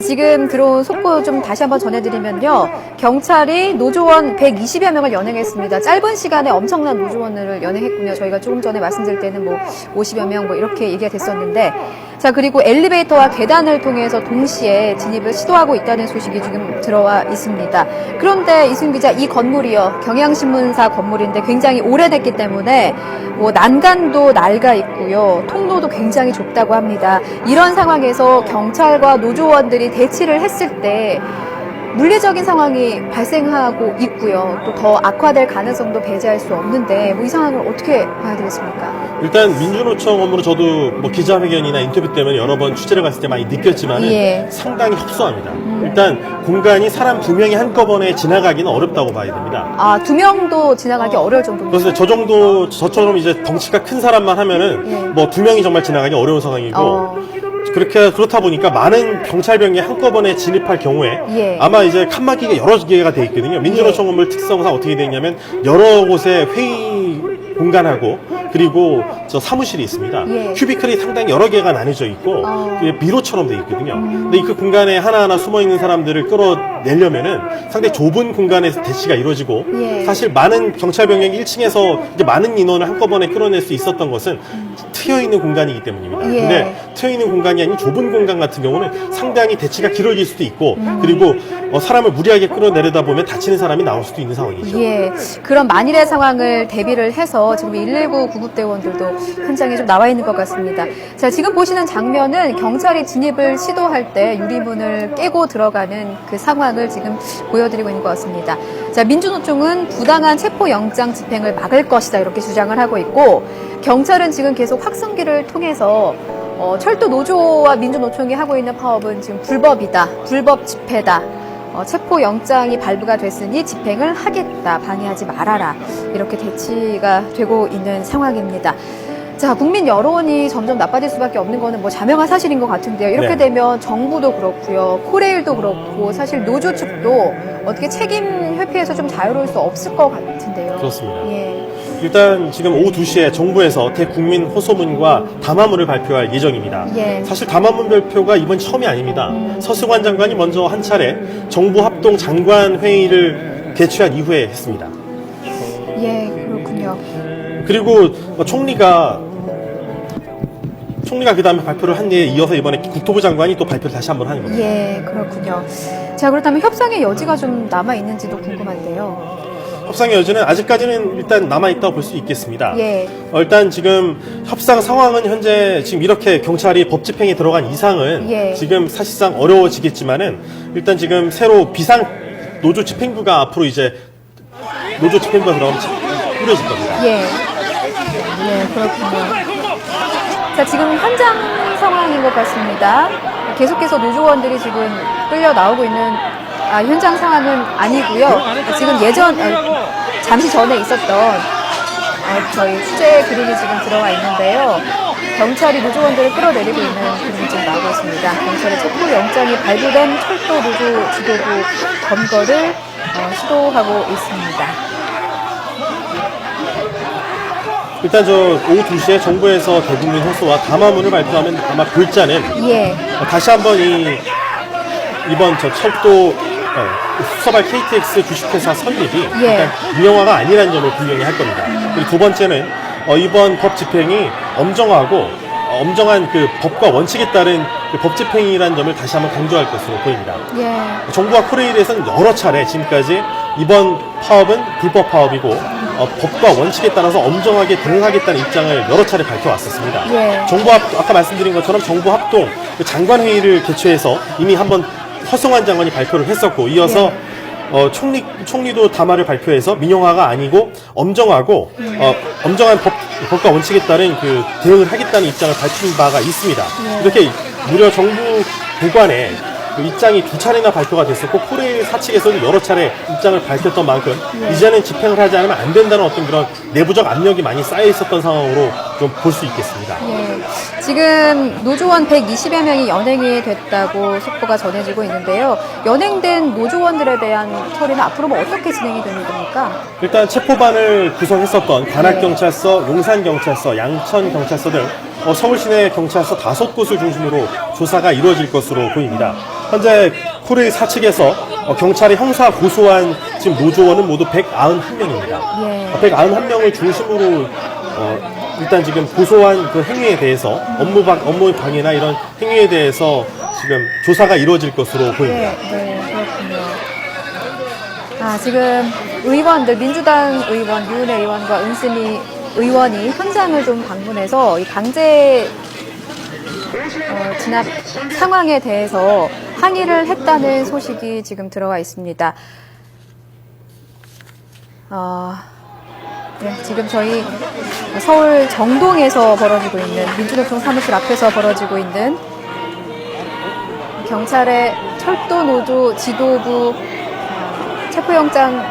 지금 들어온 속보 좀 다시 한번 전해드리면요. 경찰이 노조원 120여 명을 연행했습니다. 짧은 시간에 엄청난 노조원을 연행했군요. 저희가 조금 전에 말씀드릴 때는 50여 명 이렇게 얘기가 됐었는데, 자, 그리고 엘리베이터와 계단을 통해서 동시에 진입을 시도하고 있다는 소식이 지금 들어와 있습니다. 그런데 이승 기자, 이 건물이요, 경향신문사 건물인데 굉장히 오래됐기 때문에 난간도 낡아 있고요, 통로도 굉장히 좁다고 합니다. 이런 상황에서 경찰과 노조원들이 대치를 했을 때 물리적인 상황이 발생하고 있고요. 또 더 악화될 가능성도 배제할 수 없는데 이 상황을 어떻게 봐야 되겠습니까? 일단 민주노총 업무로 저도 기자회견이나 인터뷰 때문에 여러 번 취재를 갔을 때 많이 느꼈지만 상당히 협소합니다. 일단 공간이 사람 2명이 한꺼번에 지나가기는 어렵다고 봐야 됩니다. 아, 2명도 지나가기 어려울 정도입니다. 그래서 저처럼 이제 덩치가 큰 사람만 하면은 2명이 정말 지나가기 어려운 상황이고, 그렇다 보니까 많은 경찰병이 한꺼번에 진입할 경우에 아마 이제 칸막이가 여러 개가 돼 있거든요. 민주노총 건물 특성상 어떻게 돼 있냐면 여러 곳에 회의 공간하고 그리고 저 사무실이 있습니다. 큐비클이 상당히 여러 개가 나뉘어져 있고 미로처럼 돼 있거든요. 근데 그 공간에 하나하나 숨어 있는 사람들을 끌어내려면은 상당히 좁은 공간에서 대치가 이루어지고, 사실 많은 경찰병력이 1층에서 이제 많은 인원을 한꺼번에 끌어낼 수 있었던 것은 트여 있는 공간이기 때문입니다. 근데 트여 있는 공간이 아닌 좁은 공간 같은 경우는 상당히 대치가 길어질 수도 있고, 그리고 사람을 무리하게 끌어내려다 보면 다치는 사람이 나올 수도 있는 상황이죠. 그런 만일의 상황을 대비를 해서 지금 119 구급대원들도 현장에 좀 나와 있는 것 같습니다. 자, 지금 보시는 장면은 경찰이 진입을 시도할 때 유리문을 깨고 들어가는 그 상황을 지금 보여드리고 있는 것 같습니다. 자, 민주노총은 부당한 체포영장 집행을 막을 것이다 이렇게 주장을 하고 있고, 경찰은 지금 계속 확성기를 통해서 철도 노조와 민주노총이 하고 있는 파업은 지금 불법이다, 불법 집회다, 체포영장이 발부가 됐으니 집행을 하겠다, 방해하지 말아라, 이렇게 대치가 되고 있는 상황입니다. 자, 국민 여론이 점점 나빠질 수밖에 없는 거는 자명한 사실인 것 같은데요. 이렇게 되면 정부도 그렇고요, 코레일도 그렇고, 사실 노조 측도 어떻게 책임 회피해서 좀 자유로울 수 없을 것 같은데요. 그렇습니다. 일단 지금 오후 2시에 정부에서 대국민 호소문과 담화문을 발표할 예정입니다. 사실 담화문 발표가 이번 처음이 아닙니다. 서승환 장관이 먼저 한 차례 정부 합동 장관 회의를 개최한 이후에 했습니다. 그렇군요. 그리고 총리가 그 다음에 발표를 한 데에 이어서 이번에 국토부 장관이 또 발표를 다시 한번 하는 겁니다. 그렇군요. 자, 그렇다면 협상의 여지가 좀 남아있는지도 궁금한데요. 협상의 여지는 아직까지는 일단 남아있다고 볼 수 있겠습니다. 일단 지금 협상 상황은 현재 지금 이렇게 경찰이 법 집행에 들어간 이상은 지금 사실상 어려워지겠지만은, 일단 지금 새로 비상 노조 집행부가 앞으로 이제 노조 집행부가 들어가면 꾸려질 겁니다. 그렇군요. 자, 지금 현장 상황인 것 같습니다. 계속해서 노조원들이 지금 끌려 나오고 있는 현장 상황은 아니고요. 지금 잠시 전에 있었던 저희 취재 그림이 지금 들어와 있는데요. 경찰이 노조원들을 끌어내리고 있는 그림이 지금 나오고 있습니다. 경찰의 체포영장이 발부된 철도 노조 지도부 검거를 시도하고 있습니다. 일단 오후 2시에 정부에서 대국민 호소와 담화문을 발표하면 아마 글자는 다시 한번 이번 철도 수서발 KTX 주식회사 설립이 일단 민영화가 아니라는 점을 분명히 할 겁니다. 그리고 두 번째는 이번 법 집행이 엄정한 그 법과 원칙에 따른 그 법 집행이라는 점을 다시 한번 강조할 것으로 보입니다. 정부와 코레일에서는 여러 차례 지금까지 이번 파업은 불법 파업이고 법과 원칙에 따라서 엄정하게 대응하겠다는 입장을 여러 차례 밝혀왔었습니다. 정부 아까 말씀드린 것처럼 정부 합동 그 장관 회의를 개최해서 이미 한번 서승환 장관이 발표를 했었고, 이어서 총리도 담화를 발표해서 민영화가 아니고 엄정하고 엄정한 법과 원칙에 따른 그 대응을 하겠다는 입장을 밝힌 바가 있습니다. 이렇게 무려 정부 보관에 그 입장이 2차례나 발표가 됐었고, 코레일 사측에서도 여러 차례 입장을 밝혔던 만큼 이제는 집행을 하지 않으면 안 된다는 어떤 그런 내부적 압력이 많이 쌓여 있었던 상황으로 좀 볼 수 있겠습니다. 지금 노조원 120여 명이 연행이 됐다고 속보가 전해지고 있는데요. 연행된 노조원들에 대한 처리는 앞으로 어떻게 진행이 되는 겁니까? 일단 체포반을 구성했었던 관악경찰서, 용산경찰서, 양천경찰서 등 서울 시내 경찰서 5곳을 중심으로 조사가 이루어질 것으로 보입니다. 현재 코레일 사측에서 경찰이 형사 고소한 지금 노조원은 모두 191명입니다. 예. 191명을 중심으로 일단 지금 고소한 그 행위에 대해서 업무 방해나 이런 행위에 대해서 지금 조사가 이루어질 것으로 보입니다. 네, 그렇군요. 지금 의원들, 민주당 의원, 유은혜 의원과 은수미 의원이 현장을 좀 방문해서 이 강제 진압 상황에 대해서 항의를 했다는 소식이 지금 들어와 있습니다. 네, 지금 저희 서울 정동에서 벌어지고 있는 민주노총 사무실 앞에서 벌어지고 있는 경찰의 철도노조 지도부 체포영장을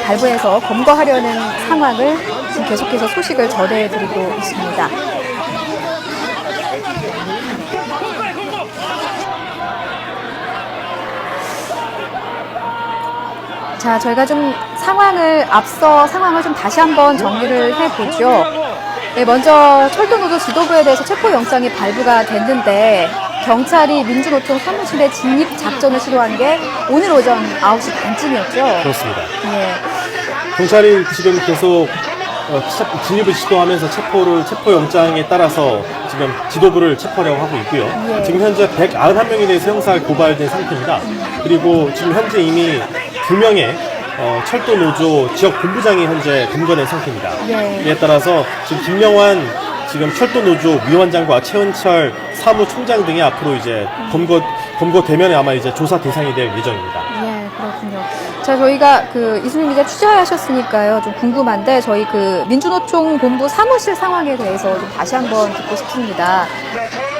발부해서 검거하려는 상황을 지금 계속해서 소식을 전해드리고 있습니다. 자, 저희가 좀 앞서 상황을 좀 다시 한번 정리를 해보죠. 네, 먼저 철도노조 지도부에 대해서 체포영장이 발부가 됐는데 경찰이 민주노총 사무실에 진입 작전을 시도한 게 오늘 오전 9시 반쯤이었죠. 그렇습니다. 예. 경찰이 지금 계속 진입을 시도하면서 체포영장에 따라서 지금 지도부를 체포하려고 하고 있고요. 예. 지금 현재 191명에 대해서 형사 고발된 상태입니다. 그리고 지금 현재 이미 2명의 철도노조 지역 본부장이 현재 검거된 상태입니다. 예. 이에 따라서 지금 김명환 지금 철도노조 위원장과 최은철 사무총장 등이 앞으로 이제 검거되면 아마 이제 조사 대상이 될 예정입니다. 예, 그렇군요. 자, 저희가 이수민 기자 취재하셨으니까요. 좀 궁금한데 저희 민주노총 본부 사무실 상황에 대해서 좀 다시 한번 듣고 싶습니다.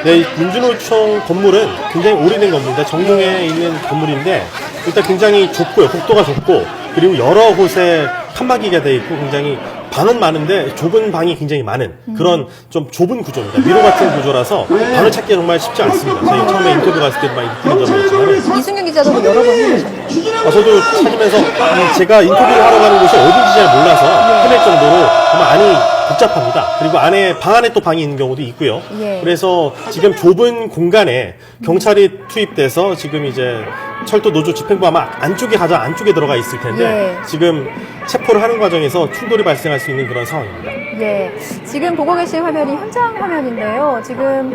네, 민주노총 건물은 굉장히 오래된 건물입니다. 정동에 있는 건물인데 일단 굉장히 좁고요. 복도가 좁고 그리고 여러 곳에 칸막이가 되어 있고 굉장히 방은 많은데 좁은 방이 굉장히 많은 그런 좀 좁은 구조입니다. 미로 같은 구조라서 방을 찾기가 정말 쉽지 않습니다. 저희 처음에 인터뷰 갔을 때 많이 느끼는 점이었지만 이승윤 기자도 여러 번 해보셨나요? 저도 찾으면서 제가 인터뷰를 하러 가는 곳이 어딘지 잘 몰라서 헤맬 정도로 정말 안이 복잡합니다. 그리고 방 안에 또 방이 있는 경우도 있고요. 예. 그래서 지금 좁은 공간에 경찰이 투입돼서 지금 이제 철도 노조 집행부 아마 가장 안쪽에 들어가 있을 텐데 예. 지금 체포를 하는 과정에서 충돌이 발생할 수 있는 그런 상황입니다. 예, 지금 보고 계신 화면이 현장 화면인데요. 지금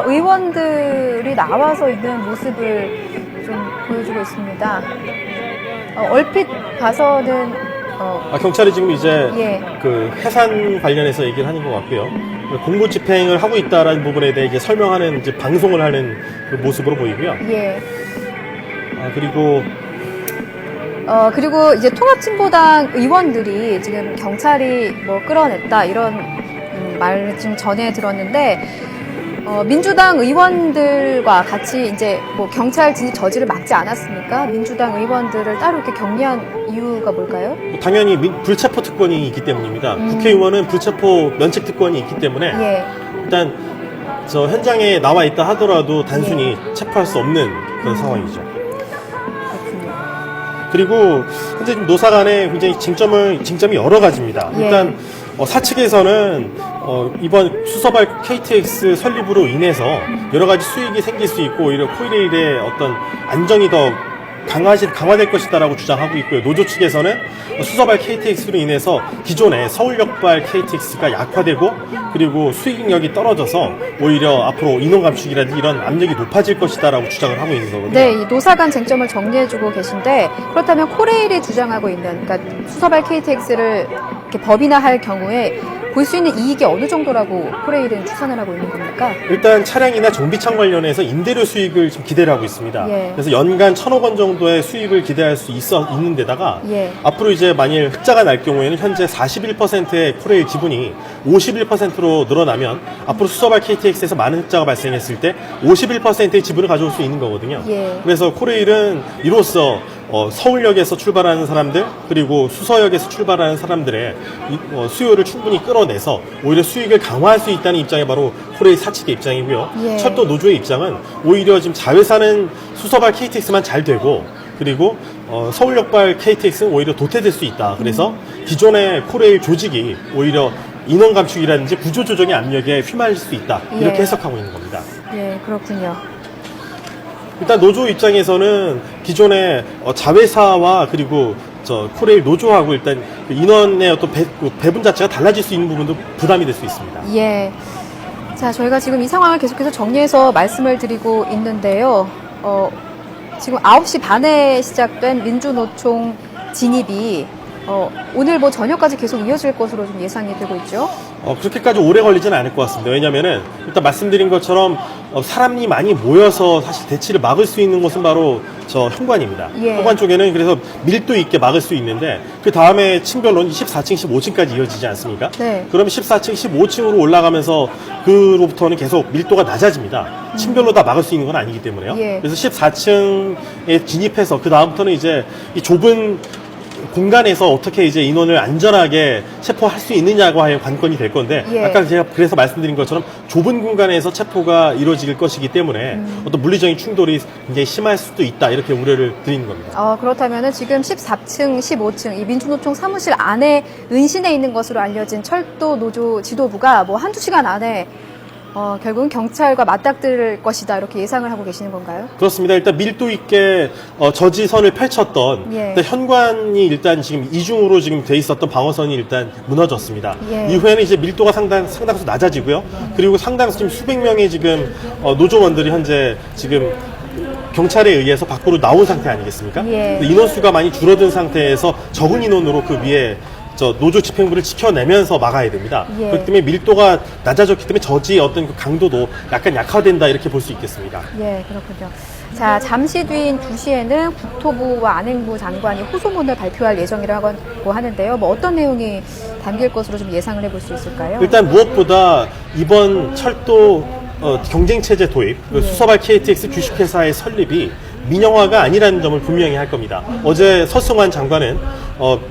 의원들이 나와서 있는 모습을 좀 보여주고 있습니다. 얼핏 봐서는 경찰이 지금 이제 예. 해산 관련해서 얘기를 하는 것 같고요. 공무 집행을 하고 있다라는 부분에 대해 이제 설명하는 이제 방송을 하는 그 모습으로 보이고요. 예. 그리고 이제 통합진보당 의원들이 지금 경찰이 끌어냈다 이런 말을 지금 전해 들었는데 민주당 의원들과 같이 이제 경찰 진입 저지를 막지 않았습니까? 민주당 의원들을 따로 이렇게 격리한 이유가 뭘까요? 당연히 불체포 특권이 있기 때문입니다. 국회의원은 불체포 면책 특권이 있기 때문에 예. 일단 저 현장에 나와 있다 하더라도 단순히 체포할 수 없는 그런 상황이죠. 그리고 현재 지금 노사 간에 굉장히 쟁점이 여러 가지입니다. 예. 일단 사측에서는 이번 수서발 KTX 설립으로 인해서 여러 가지 수익이 생길 수 있고 오히려 코레일의 어떤 안정이 더 강화될 것이다라고 주장하고 있고요. 노조 측에서는 수서발 KTX로 인해서 기존의 서울역발 KTX가 약화되고 그리고 수익력이 떨어져서 오히려 앞으로 인원 감축이라든지 이런 압력이 높아질 것이다라고 주장을 하고 있는 거거든요. 네, 이 노사 간 쟁점을 정리해주고 계신데 그렇다면 코레일이 주장하고 있는 그러니까 수서발 KTX를 이렇게 법인화할 경우에 볼 수 있는 이익이 어느 정도라고 코레일은 추산을 하고 있는 겁니까? 일단 차량이나 정비창 관련해서 임대료 수익을 좀 기대를 하고 있습니다. 예. 그래서 연간 1,000억 원 정도의 수익을 기대할 수 있는 데다가 예. 앞으로 이제 만일 흑자가 날 경우에는 현재 41%의 코레일 지분이 51%로 늘어나면 앞으로 수서발 KTX에서 많은 흑자가 발생했을 때 51%의 지분을 가져올 수 있는 거거든요. 예. 그래서 코레일은 이로써 서울역에서 출발하는 사람들 그리고 수서역에서 출발하는 사람들의 수요를 충분히 끌어내서 오히려 수익을 강화할 수 있다는 입장이 바로 코레일 사측의 입장이고요. 예. 철도 노조의 입장은 오히려 지금 자회사는 수서발 KTX만 잘 되고 그리고 서울역발 KTX는 오히려 도태될 수 있다. 그래서 기존의 코레일 조직이 오히려 인원 감축이라든지 구조 조정의 압력에 휘말릴 수 있다. 이렇게 예. 해석하고 있는 겁니다. 예, 그렇군요. 일단 노조 입장에서는 기존의 자회사와 그리고 코레일 노조하고 일단 인원의 어떤 배분 자체가 달라질 수 있는 부분도 부담이 될 수 있습니다. 예. 자, 저희가 지금 이 상황을 계속해서 정리해서 말씀을 드리고 있는데요. 지금 9시 반에 시작된 민주노총 진입이 오늘 뭐 저녁까지 계속 이어질 것으로 좀 예상이 되고 있죠. 그렇게까지 오래 걸리지는 않을 것 같습니다. 왜냐면은 일단 말씀드린 것처럼 사람이 많이 모여서 사실 대치를 막을 수 있는 곳은 바로 현관입니다. 예. 현관 쪽에는 그래서 밀도 있게 막을 수 있는데 그 다음에 층별로는 14층, 15층까지 이어지지 않습니까? 네. 그러면 14층, 15층으로 올라가면서 그로부터는 계속 밀도가 낮아집니다. 층별로 다 막을 수 있는 건 아니기 때문에요. 예. 그래서 14층에 진입해서 그 다음부터는 이제 이 좁은 공간에서 어떻게 이제 인원을 안전하게 체포할 수 있느냐가 관건이 될 건데 예. 아까 제가 그래서 말씀드린 것처럼 좁은 공간에서 체포가 이루어질 것이기 때문에 어떤 물리적인 충돌이 굉장히 심할 수도 있다 이렇게 우려를 드리는 겁니다. 그렇다면은 지금 14층, 15층 이 민주노총 사무실 안에 은신해 있는 것으로 알려진 철도 노조 지도부가 뭐 한두 시간 안에 결국은 경찰과 맞닥뜨릴 것이다 이렇게 예상을 하고 계시는 건가요? 그렇습니다. 일단 밀도 있게 저지선을 펼쳤던 예. 일단 현관이 일단 지금 이중으로 지금 돼 있었던 방어선이 일단 무너졌습니다. 예. 이후에는 이제 밀도가 상당수 낮아지고요. 그리고 상당수 지금 수백 명의 지금 노조원들이 현재 지금 경찰에 의해서 밖으로 나온 상태 아니겠습니까? 예. 인원수가 많이 줄어든 상태에서 적은 인원으로 그 위에 노조 집행부를 지켜내면서 막아야 됩니다. 예. 그렇기 때문에 밀도가 낮아졌기 때문에 저지의 어떤 그 강도도 약간 약화된다 이렇게 볼 수 있겠습니다. 예, 그렇군요. 자, 잠시 뒤인 2시에는 국토부와 안행부 장관이 호소문을 발표할 예정이라고 하는데요. 뭐 어떤 내용이 담길 것으로 좀 예상을 해볼 수 있을까요? 일단 무엇보다 이번 철도 경쟁체제 도입, 그 수서발 KTX 주식회사의 설립이 민영화가 아니라는 점을 분명히 할 겁니다. 어제 서승환 장관은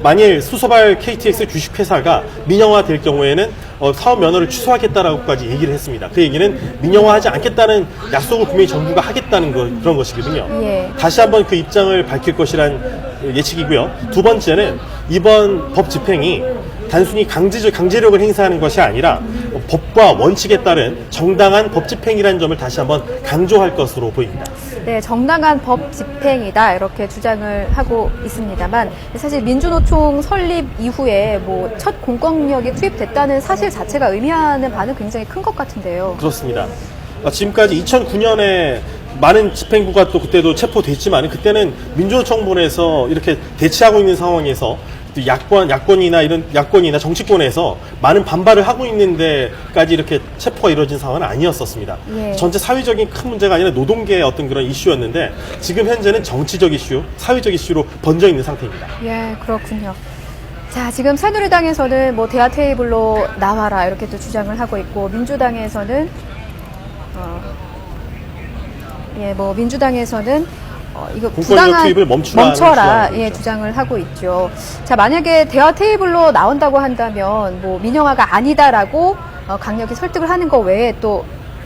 만일 수서발 KTX 주식회사가 민영화 될 경우에는 사업 면허를 취소하겠다라고까지 얘기를 했습니다. 그 얘기는 민영화하지 않겠다는 약속을 분명히 정부가 하겠다는 그런 것이거든요. 예. 다시 한번 그 입장을 밝힐 것이란 예측이고요. 두 번째는 이번 법 집행이 단순히 강제력을 행사하는 것이 아니라 법과 원칙에 따른 정당한 법 집행이라는 점을 다시 한번 강조할 것으로 보입니다. 네, 정당한 법 집행이다 이렇게 주장을 하고 있습니다만 사실 민주노총 설립 이후에 뭐 첫 공권력이 투입됐다는 사실 자체가 의미하는 바는 굉장히 큰 것 같은데요. 그렇습니다. 지금까지 2009년에 많은 집행부가 또 그때도 체포됐지만 그때는 민주노총본에서 이렇게 대치하고 있는 상황에서 야권이나 정치권에서 많은 반발을 하고 있는데까지 이렇게 체포가 이루어진 상황은 아니었었습니다. 예. 전체 사회적인 큰 문제가 아니라 노동계의 어떤 그런 이슈였는데 지금 현재는 정치적 이슈, 사회적 이슈로 번져 있는 상태입니다. 예, 그렇군요. 자, 지금 새누리당에서는 뭐 대화 테이블로 나와라 이렇게 또 주장을 하고 있고 민주당에서는 민주당에서는 이거 공권력 투입을 멈춰라 예, 주장을 하고 있죠. 자, 만약에 대화 테이블로 나온다고 한다면 뭐 민영화가 아니다라고 강력히 설득을 하는 거 외에 또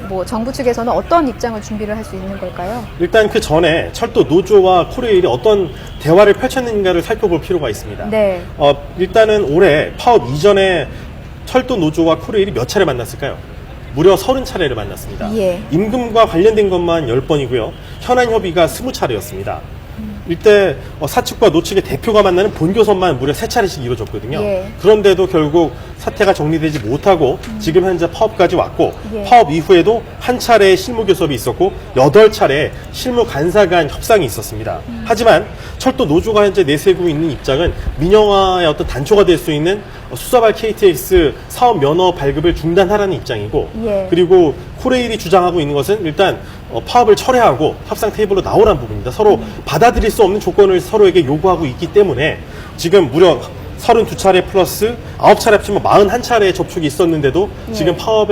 뭐 정부 측에서는 어떤 입장을 준비를 할 수 있는 걸까요? 일단 그 전에 철도 노조와 코레일이 어떤 대화를 펼쳤는가를 살펴볼 필요가 있습니다. 네. 일단은 올해 파업 이전에 철도 노조와 코레일이 몇 차례 만났을까요? 무려 30차례를 만났습니다. 예. 임금과 관련된 것만 10번이고요. 현안 협의가 20차례였습니다. 이때 사측과 노측의 대표가 만나는 본교섭만 무려 3차례씩 이루어졌거든요. 예. 그런데도 결국 사태가 정리되지 못하고 지금 현재 파업까지 왔고 예. 파업 이후에도 한 차례 실무교섭이 있었고 8차례 실무 간사 간 협상이 있었습니다. 하지만 철도 노조가 현재 내세우고 있는 입장은 민영화의 어떤 단초가 될 수 있는 수서발 KTX 사업 면허 발급을 중단하라는 입장이고 예. 그리고 코레일이 주장하고 있는 것은 일단 파업을 철회하고 협상 테이블로 나오라는 부분입니다. 서로 받아들일 수 없는 조건을 서로에게 요구하고 있기 때문에 지금 무려 32차례 플러스 9차례 합치면 41차례의 접촉이 있었는데도 예. 지금 파업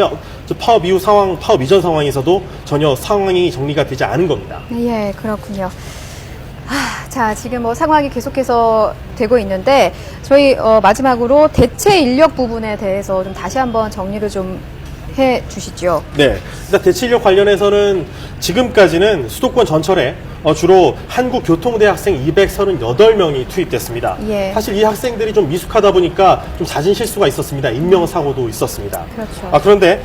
이후 상황, 파업 이전 상황에서도 전혀 상황이 정리가 되지 않은 겁니다. 예, 그렇군요. 자, 지금 뭐 상황이 계속해서 되고 있는데 저희 마지막으로 대체 인력 부분에 대해서 좀 다시 한번 정리를 좀 해 주시죠. 네. 일단 대체 인력 관련해서는 지금까지는 수도권 전철에 주로 한국교통대 학생 238명이 투입됐습니다. 예. 사실 이 학생들이 좀 미숙하다 보니까 좀 잦은 실수가 있었습니다. 인명사고도 있었습니다. 그렇죠. 그런데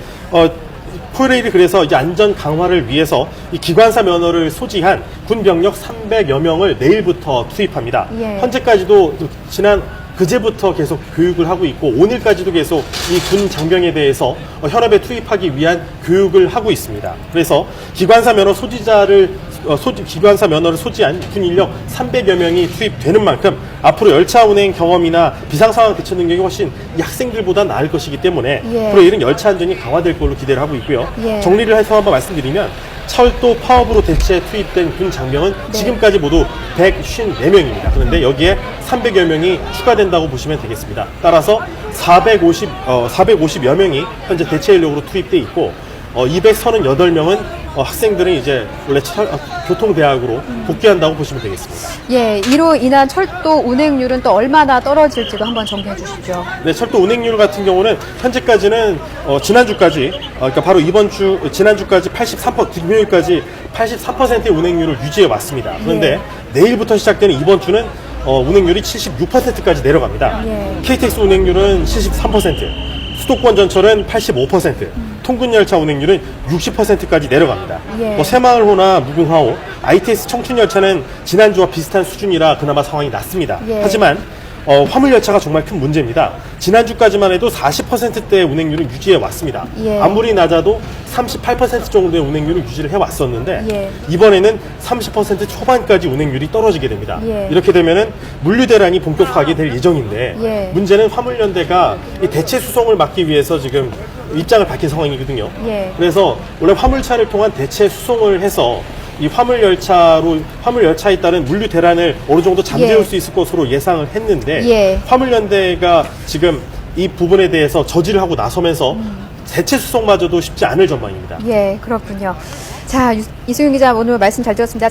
포레일이 그래서 이제 안전 강화를 위해서 이 기관사 면허를 소지한 군 병력 300여 명을 내일부터 투입합니다. 예. 현재까지도 지난 그제부터 계속 교육을 하고 있고 오늘까지도 계속 이 군 장병에 대해서 현업에 투입하기 위한 교육을 하고 있습니다. 그래서 기관사 면허 소지자를 기관사 면허를 소지한 군 인력 300여 명이 투입되는 만큼 앞으로 열차 운행 경험이나 비상 상황 대처 능력이 훨씬 이 학생들보다 나을 것이기 때문에 예. 프로일은 열차 안전이 강화될 걸로 기대를 하고 있고요. 예. 정리를 해서 한번 말씀드리면 철도 파업으로 대체 투입된 군 장병은 지금까지 모두 154명입니다. 그런데 여기에 300여 명이 추가된다고 보시면 되겠습니다. 따라서 450여 명이 현재 대체 인력으로 투입돼 있고 238명은 학생들은 이제 원래 교통대학으로 복귀한다고 보시면 되겠습니다. 예, 이로 인한 철도 운행률은 또 얼마나 떨어질지도 한번 정리해 주시죠. 네, 철도 운행률 같은 경우는 현재까지는 지난주까지 그러니까 바로 지난주까지 금요일까지 83%의 운행률을 유지해 왔습니다. 그런데 내일부터 시작되는 이번 주는 운행률이 76%까지 내려갑니다. 예. KTX 운행률은 73%, 수도권 전철은 85%, 통근열차 운행률은 60%까지 내려갑니다. 예. 새마을호나 무궁화호, ITS 청춘열차는 지난주와 비슷한 수준이라 그나마 상황이 낫습니다. 예. 하지만 화물열차가 정말 큰 문제입니다. 지난주까지만 해도 40%대의 운행률을 유지해 왔습니다. 예. 아무리 낮아도 38% 정도의 운행률을 유지를 해왔었는데 예. 이번에는 30% 초반까지 운행률이 떨어지게 됩니다. 예. 이렇게 되면은 물류 대란이 본격화하게 될 예정인데 예. 문제는 화물연대가 이 대체 수송을 막기 위해서 지금 입장을 밝힌 상황이거든요. 예. 그래서 원래 화물차를 통한 대체 수송을 해서 이 화물열차에 따른 물류 대란을 어느 정도 잠재울 예. 수 있을 것으로 예상을 했는데 예. 화물연대가 지금 이 부분에 대해서 저지를 하고 나서면서 대체 수송마저도 쉽지 않을 전망입니다. 예, 그렇군요. 자, 이승윤 기자 오늘 말씀 잘 들었습니다.